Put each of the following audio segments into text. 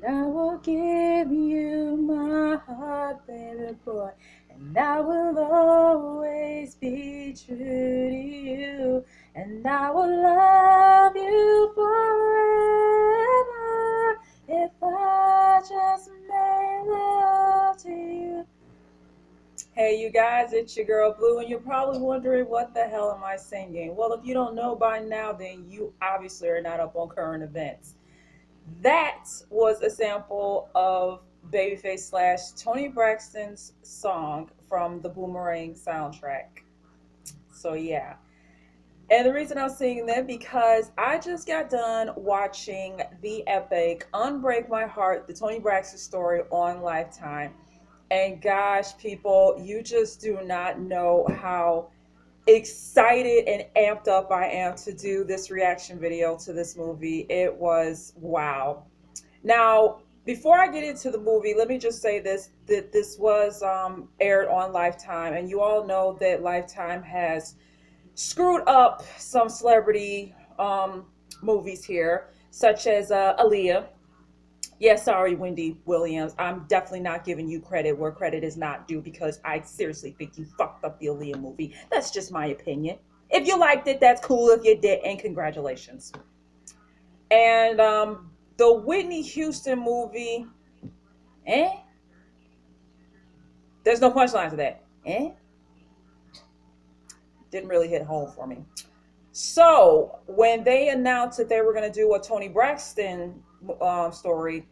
And I will give you my heart, baby boy. And I will always be true to you. And I will love you forever if I just made love to you. Hey, you guys, it's your girl Blue, and you're probably wondering what the hell am I singing? Well, if you don't know by now, then you obviously are not up on current events. That was a sample of Babyface slash Toni Braxton's song from the Boomerang soundtrack. So, yeah. And the reason I'm singing that because I just got done watching the epic Unbreak My Heart, the Toni Braxton story on Lifetime. And gosh, people, you just do not know how excited and amped up I am to do this reaction video to this movie. It was wow. Now, before I get into the movie, let me just say this that this was aired on Lifetime, and you all know that Lifetime has screwed up some celebrity movies here, such as Aaliyah. Yeah, sorry, Wendy Williams. I'm definitely not giving you credit where credit is not due because I seriously think you fucked up the Aaliyah movie. That's just my opinion. If you liked it, that's cool. If you did, and congratulations. And the Whitney Houston movie, eh? There's no punchline to that. Eh? Didn't really hit home for me. So when they announced that they were going to do a Toni Braxton story,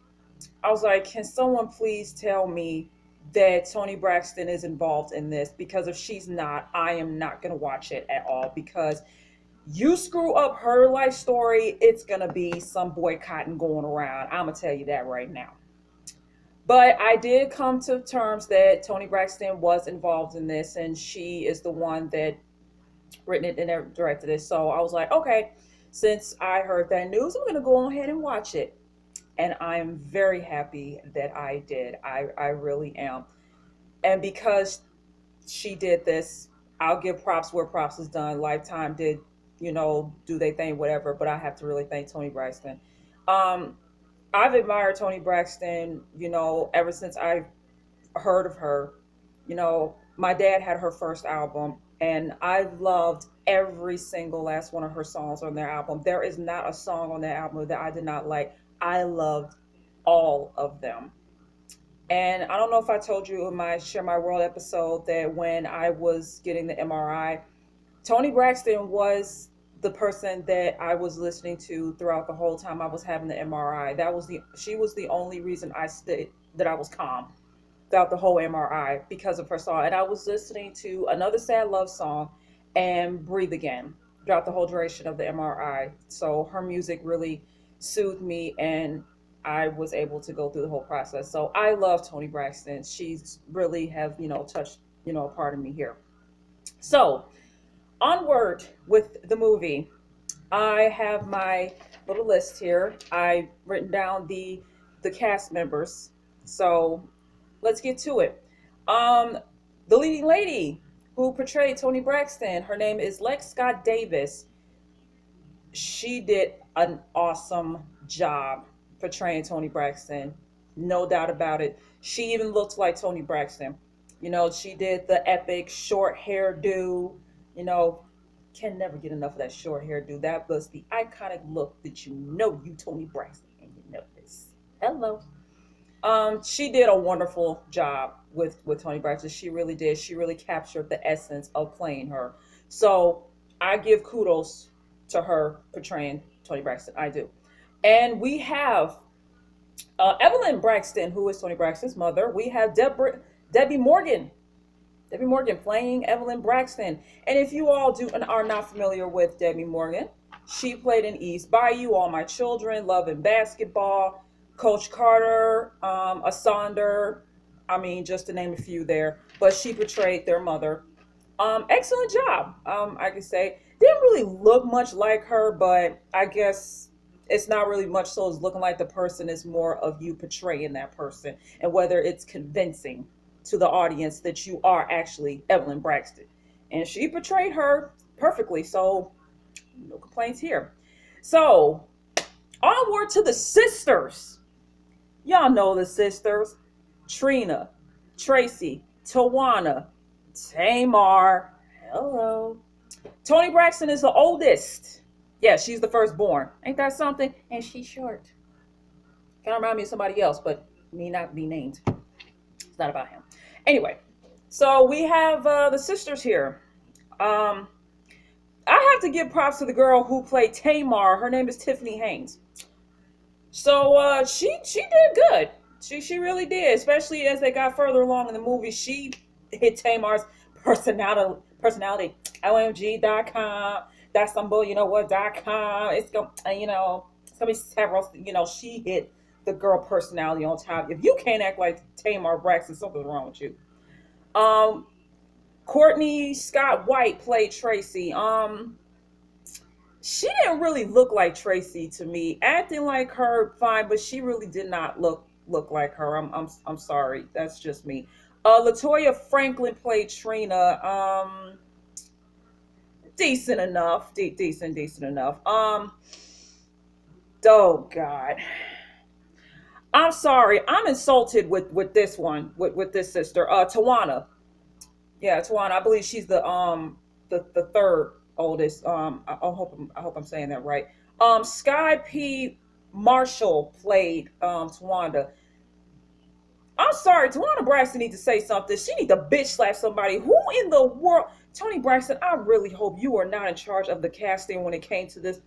I was like, can someone please tell me that Toni Braxton is involved in this? Because if she's not, I am not going to watch it at all. Because you screw up her life story, it's going to be some boycotting going around. I'm going to tell you that right now. But I did come to terms that Toni Braxton was involved in this, and she is the one that written it and directed it. So I was like, okay, since I heard that news, I'm going to go ahead and watch it. And I'm very happy that I did. I really am. And because she did this, I'll give props where props is done. Lifetime did, do they thing, whatever. But I have to really thank Toni Braxton. Um, I've admired Toni Braxton, ever since I heard of her. My dad had her first album, and I loved every single last one of her songs on their album. There is not a song on that album that I did not like. I loved all of them. And I don't know if I told you in my Share My World episode that when I was getting the MRI, Toni Braxton was the person that I was listening to throughout the whole time I was having the MRI. She was the only reason I stayed that I was calm throughout the whole MRI because of her song. And I was listening to Another Sad Love Song and Breathe Again throughout the whole duration of the MRI. So her music really soothed me, and I was able to go through the whole process. So I love Toni Braxton. She's really have, touched, a part of me here. So onward with the movie. I have my little list here. I've written down the cast members. So let's get to it. Um, the leading lady who portrayed Toni Braxton, her name is Lex Scott Davis. She did an awesome job portraying Toni Braxton, no doubt about it. She even looked like Toni Braxton. She did the epic short hairdo. You know, can never get enough of that short hairdo. That was the iconic look that you Toni Braxton, and you know this. Hello. She did a wonderful job with Toni Braxton. She really did. She really captured the essence of playing her. So I give kudos to her portraying Toni Braxton. I do. And we have Evelyn Braxton, who is Toni Braxton's mother. We have Debbie Morgan. Debbie Morgan playing Evelyn Braxton. And if you all do and are not familiar with Debbie Morgan, she played in East Bayou, All My Children, Love and Basketball, Coach Carter, Asonder. I mean, just to name a few there. But she portrayed their mother. Excellent job. I can say didn't really look much like her, but I guess it's not really much so as looking like the person. Is more of you portraying that person and whether it's convincing to the audience that you are actually Evelyn Braxton. And she portrayed her perfectly, so no complaints here. So onward to the sisters. Y'all know the sisters: Trina, Tracy, Tawana, Tamar. Hello. Toni Braxton is the oldest. Yeah, she's the firstborn. Ain't that something? And she's short. Kind of remind me of somebody else, but me not be named. It's not about him. Anyway, so we have the sisters here. Um, I have to give props to the girl who played Tamar. Her name is Tiffany Haynes. So she did good. She really did, especially as they got further along in the movie. She hit Tamar's personality. OMG.com. That's some bull, you know what.com. It's gonna be several. She hit the girl personality on top. If you can't act like Tamar Braxton, something's wrong with you. Um, Courtney Scott White played Tracy. She didn't really look like Tracy to me. Acting like her, fine, but she really did not look like her. I'm sorry. That's just me. Latoya Franklin played Trina. Decent enough. Decent enough. Oh God. I'm sorry. I'm insulted with this one, with this sister. Tawana. Yeah, Tawana. I believe she's the third oldest. I hope I'm saying that right. Sky P. Marshall played Tawanda. I'm sorry, Tawana Braxton needs to say something. She needs to bitch slap somebody. Who in the world? Toni Braxton, I really hope you are not in charge of the casting when it came to this.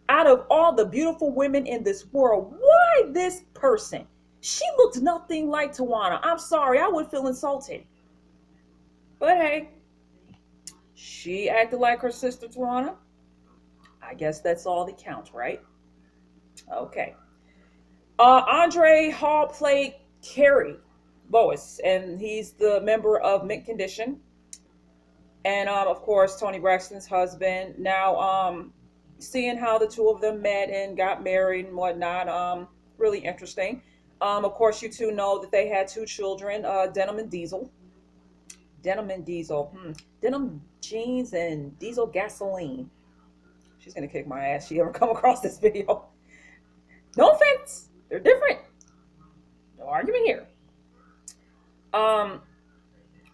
Out of all the beautiful women in this world, why this person? She looked nothing like Tawana. I'm sorry, I would feel insulted. But hey, she acted like her sister Tawana. I guess that's all that counts, right? Okay. Andre Hall played Carrie Lois, and he's the member of Mint Condition. And of course, Toni Braxton's husband. Now, seeing how the two of them met and got married and whatnot, really interesting. Of course, you two know that they had two children, Denim and Diesel. Denim and Diesel. Denim jeans and Diesel gasoline. She's gonna kick my ass. She ever come across this video? No offense, they're different. No argument here. Um,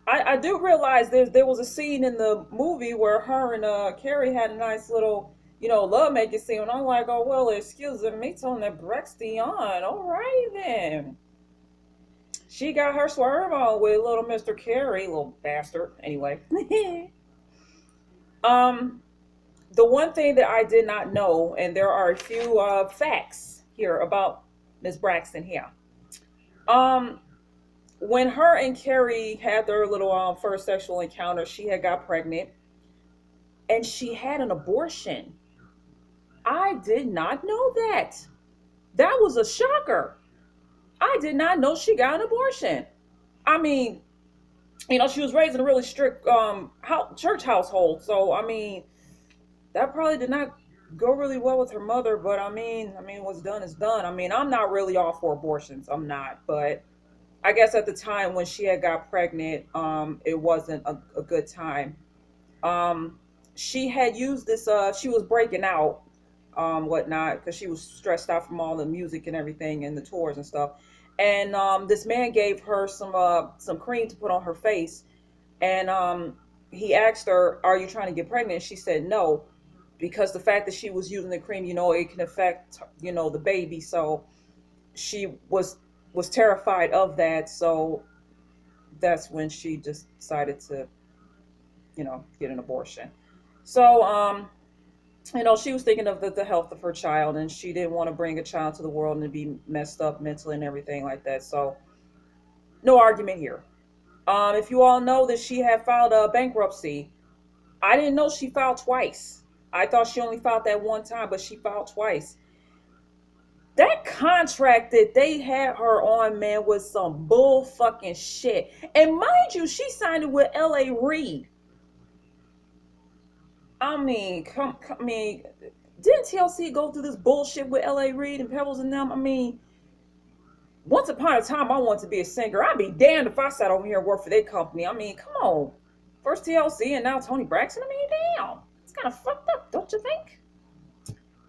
I do realize there was a scene in the movie where her and Carrie had a nice little love making scene, and I'm like, oh well, excuse me, Toni Braxton. All right then. She got her swerve on with little Mr. Carey, little bastard. Anyway, um, the one thing that I did not know, and there are a few facts here about Miss Braxton here. Um, when her and Carrie had their little first sexual encounter, she had got pregnant, and she had an abortion. I did not know that. That was a shocker. I did not know she got an abortion. I mean, she was raised in a really strict church household, so I mean, that probably did not go really well with her mother. But I mean, what's done is done. I mean, I'm not really all for abortions. I'm not, but I guess at the time when she had got pregnant, it wasn't a good time. Um, she had used this. She was breaking out, whatnot, because she was stressed out from all the music and everything and the tours and stuff. And this man gave her some cream to put on her face, and he asked her, "Are you trying to get pregnant?" She said no, because the fact that she was using the cream, it can affect the baby. So she was terrified of that. So that's when she just decided to get an abortion. So she was thinking of the health of her child, and she didn't want to bring a child to the world and be messed up mentally and everything like that. So no argument here. If you all know that she had filed a bankruptcy, I didn't know she filed twice. I thought she only filed that one time, but she filed twice. That contract that they had her on, man, was some bull fucking shit. And mind you, she signed it with L.A. Reid. I mean, I mean, didn't TLC go through this bullshit with L.A. Reid and Pebbles and them? I mean, once upon a time, I wanted to be a singer. I'd be damned if I sat over here and worked for their company. I mean, come on. First TLC and now Toni Braxton. I mean, damn. It's kind of fucked up, don't you think?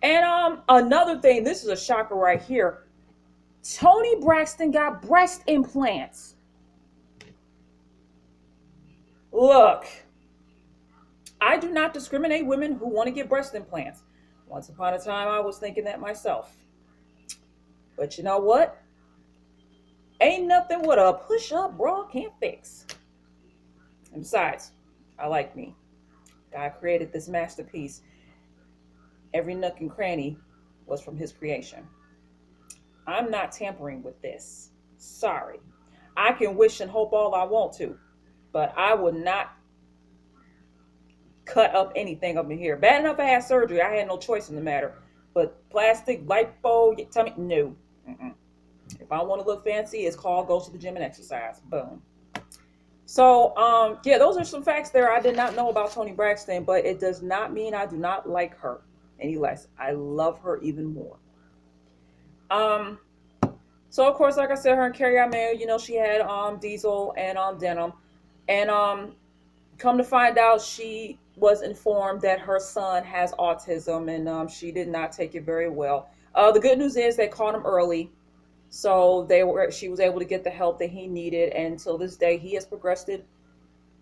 And another thing, this is a shocker right here. Toni Braxton got breast implants. Look, I do not discriminate women who want to get breast implants. Once upon a time, I was thinking that myself. But you know what? Ain't nothing what a push up bra can't fix. And besides, I like me. God created this masterpiece. Every nook and cranny was from his creation. I'm not tampering with this. Sorry. I can wish and hope all I want to, but I would not cut up anything up in here. Bad enough I had surgery. I had no choice in the matter. But plastic, lipo, tell me, no. Mm-mm. If I want to look fancy, it's called go to the gym and exercise. Boom. So, yeah, those are some facts there I did not know about Toni Braxton, but it does not mean I do not like her any less. I love her even more. Um, so of course, like I said, her and Carrie I married, she had Diesel and Denim. And come to find out, she was informed that her son has autism, and she did not take it very well. The good news is they caught him early, so she was able to get the help that he needed, and until this day he has progressed it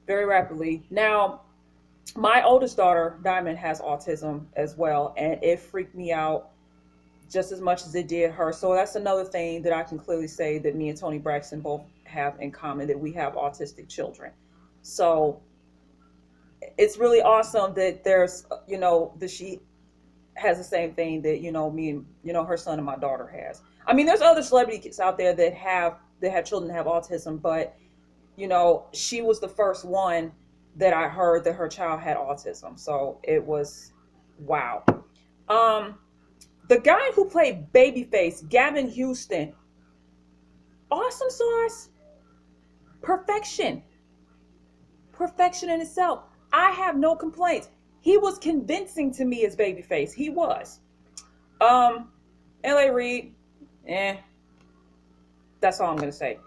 very rapidly. Now, my oldest daughter Diamond has autism as well, and it freaked me out just as much as it did her. So that's another thing that I can clearly say that me and Toni Braxton both have in common, that we have autistic children. So it's really awesome that there's that she has the same thing that me and her son and my daughter has. I mean, there's other celebrities out there that have children that have autism, but she was the first one that I heard that her child had autism. So it was wow. um the guy who played Babyface, Gavin Houston, awesome sauce. Perfection. Perfection in itself. I have no complaints. He was convincing to me as Babyface. He was. Um, L.A. Reid, eh, that's all I'm gonna say.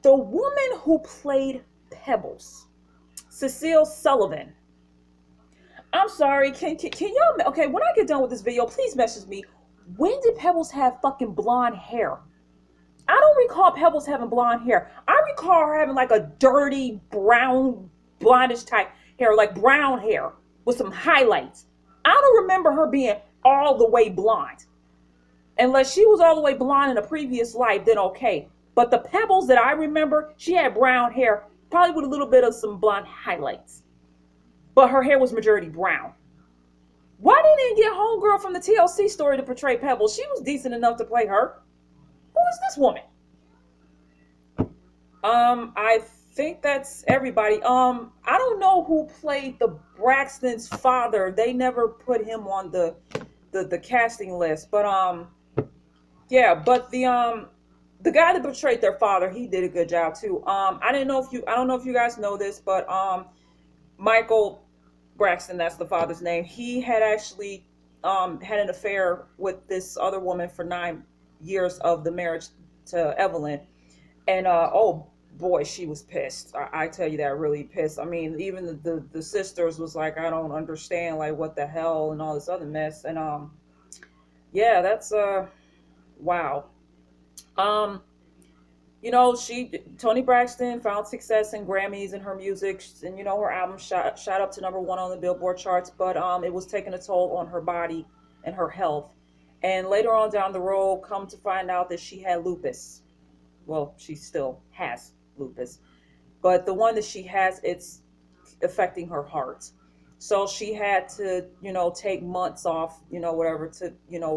The woman who played Pebbles, Cecile Sullivan. I'm sorry. Can y'all? Okay, when I get done with this video, please message me. When did Pebbles have fucking blonde hair? I don't recall Pebbles having blonde hair. I recall her having like a dirty brown, blondish type hair, like brown hair with some highlights. I don't remember her being all the way blonde. Unless she was all the way blonde in a previous life, then okay. But the Pebbles that I remember, she had brown hair, probably with a little bit of some blonde highlights. But her hair was majority brown. Why didn't they get homegirl from the TLC story to portray Pebbles? She was decent enough to play her. Who is this woman? I think that's everybody. I don't know who played the Braxton's father. They never put him on the casting list. But yeah, but the guy that portrayed their father, he did a good job too. I don't know if you guys know this, but Michael Braxton, that's the father's name. He had actually had an affair with this other woman for 9 years of the marriage to Evelyn. And oh boy, she was pissed. I tell you that, really pissed. I mean, even the sisters was like, I don't understand, like what the hell and all this other mess. And yeah, that's wow. Um, Toni Braxton found success in Grammys and her music, and her album shot up to #1 on the Billboard charts, but it was taking a toll on her body and her health. And later on down the road, come to find out that she had lupus. Well, she still has lupus, but the one that she has, it's affecting her heart. So she had to, take months off, whatever, to,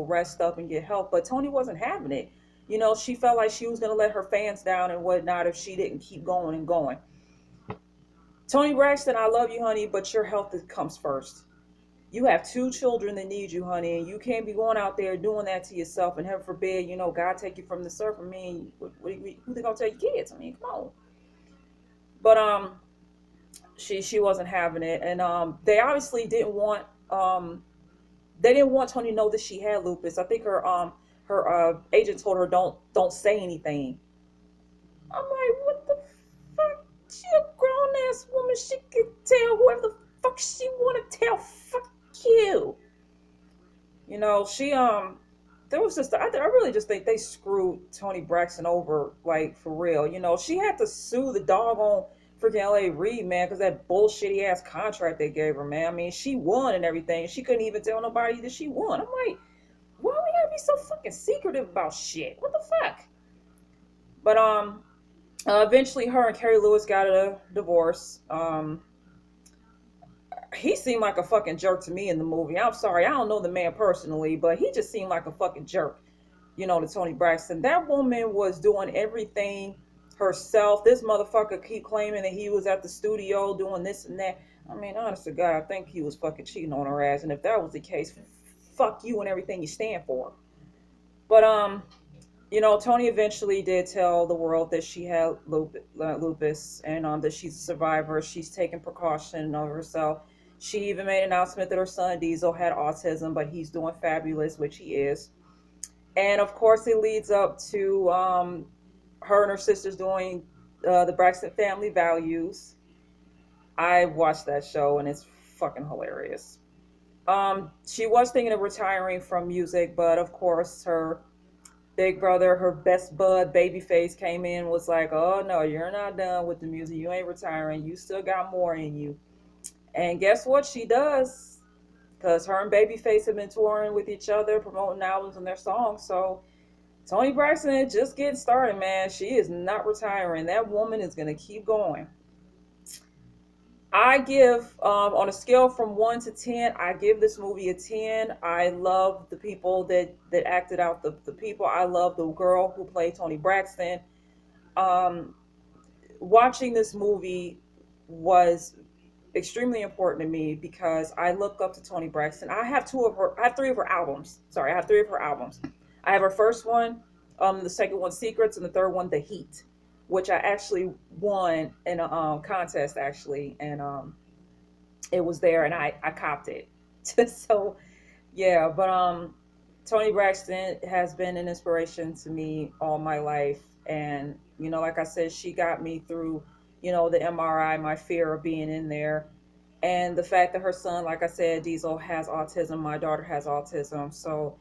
rest up and get help. But Toni wasn't having it. She felt like she was going to let her fans down and whatnot if she didn't keep going and going. Toni Braxton, I love you, honey, but your health comes first. You have 2 children that need you, honey, and you can't be going out there doing that to yourself. And heaven forbid, God take you from the earth. I mean, who they gonna tell your kids? I mean, come on. But she wasn't having it, and they obviously didn't want Toni to know that she had lupus. I think her agent told her don't say anything. I'm like, what the fuck? She a grown ass woman. She could tell whoever the fuck she want to tell. Fuck you. She there was just I really just think they screwed Toni Braxton over, like, for real. You know, she had to sue the doggone freaking LA Reid, man, because that bullshitty ass contract they gave her, man. I mean, she won and everything. She couldn't even tell nobody that she won. I'm like, why we gotta be so fucking secretive about shit? What the fuck? But eventually her and Kerry Lewis got a divorce. He seemed like a fucking jerk to me in the movie. I'm sorry, I don't know the man personally, but he just seemed like a fucking jerk, you know, to Toni Braxton. That woman was doing everything herself. This motherfucker keep claiming that he was at the studio doing this and that. I mean, honest to God, I think he was fucking cheating on her ass. And if that was the case, fuck you and everything you stand for. But you know, Toni eventually did tell the world that she had lupus, and that she's a survivor. She's taking precaution of herself. She even made an announcement that her son Diesel had autism, but he's doing fabulous, which he is. And of course, it leads up to her and her sisters doing the Braxton Family Values. I watched that show, and it's fucking hilarious. She was thinking of retiring from music, but of course, her big brother, her best bud, Babyface, came in, was like, "Oh no, you're not done with the music. You ain't retiring. You still got more in you." And guess what? She does, because her and Babyface have been touring with each other, promoting albums and their songs. So Toni Braxton is just getting started, man. She is not retiring. That woman is gonna keep going. I give, on a scale from 1 to 10, I give this movie a 10. I love the people that acted out the people. I love the girl who played Toni Braxton. Um, Watching this movie was extremely important to me because I look up to Toni Braxton. I have three of her albums. Sorry, I have three of her albums. I have her first one, the second one, Secrets, and the third one, The Heat, which I actually won in a contest actually, and it was there, and I copped it. So yeah, but Toni Braxton has been an inspiration to me all my life, and you know, like I said, she got me through, you know, the MRI, my fear of being in there, and the fact that her son, like I said, Diesel, has autism. My daughter has autism, so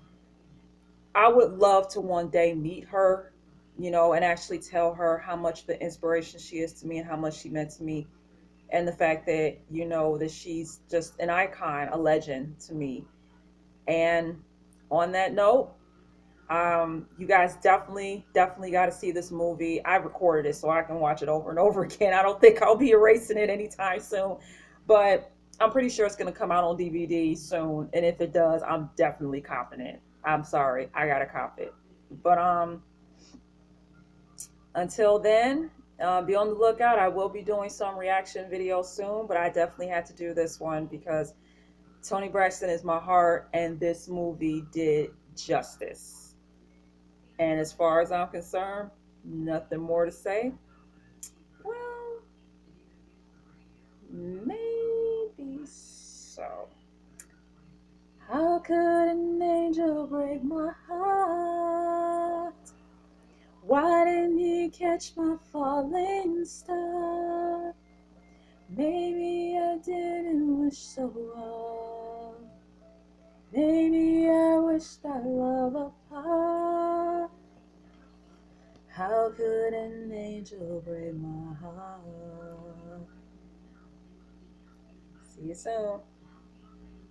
I would love to one day meet her, you know, and actually tell her how much of an inspiration she is to me and how much she meant to me, and the fact that, you know, that she's just an icon, a legend to me. And on that note, you guys definitely got to see this movie. I recorded it so I can watch it over and over again. I don't think I'll be erasing it anytime soon, but I'm pretty sure it's going to come out on DVD soon. And if it does, I'm definitely copping it. I'm sorry, I gotta cop it. But until then, be on the lookout. I will be doing some reaction videos soon, but I definitely had to do this one because Toni Braxton is my heart, and this movie did justice. And as far as I'm concerned, nothing more to say. Well, maybe so. How could an angel break my heart? Why didn't he catch my falling star? Maybe I didn't wish so hard. Maybe I wished our love apart. How could an angel break my heart? See you soon.